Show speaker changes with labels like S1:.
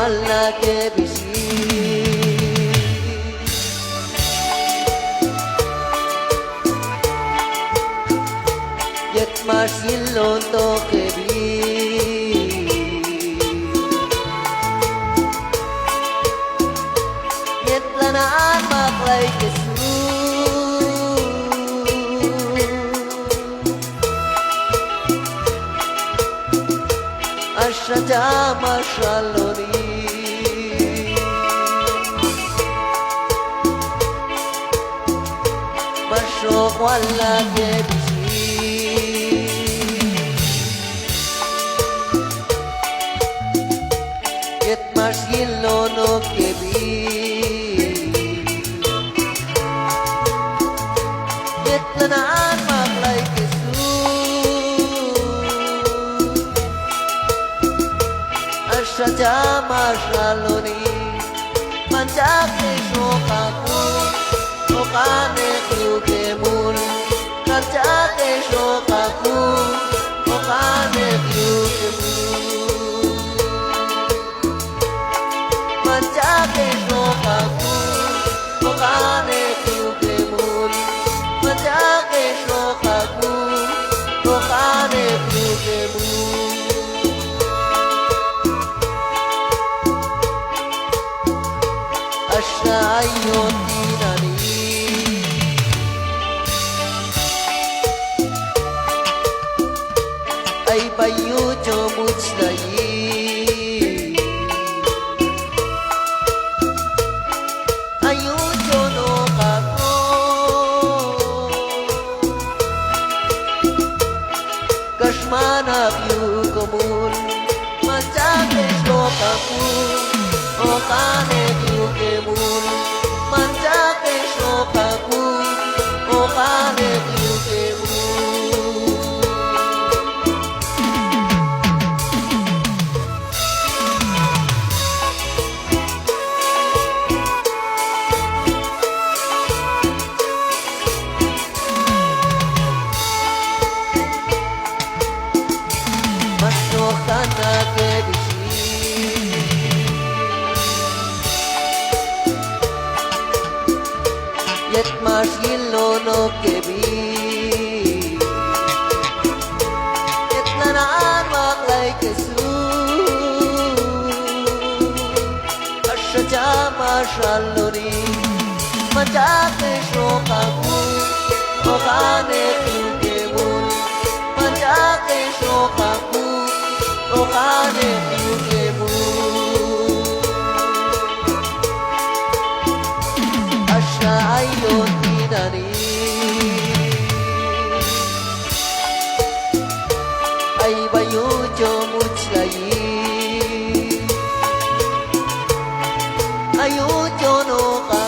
S1: Allah ke bisi Yet marsillo to ke bi Yet lanaan maklay ke su Ashaja mashaloni Mashok wala ke bisi Yet marsillo no ke bi Yet lanaan maklay ke su Ashaja mashaloni Manjake shokaku Okane kyuke mul Manjake shokaku Okane kyuke mul Manjake shokaku Okane kyuke mul Manjake shokaku Okane kyuke mul Ashayoti nani Ay bayu jo mujhlayi Ayu jo no kako Kashmana vyu komul Manjake shokaku Okane kyuke mul Manjake shokaku Okane kyuke mul Mashokana ke bisi Yet marsillo no ke bi Yet lanaan maklay ke su Ashaja mashaloni Manjake shokaku Okane kyuke mul Manjake shokaku Okane kyuke mul Ashayoti nani Ay bayu jo mujhlayi Ayu jo no ka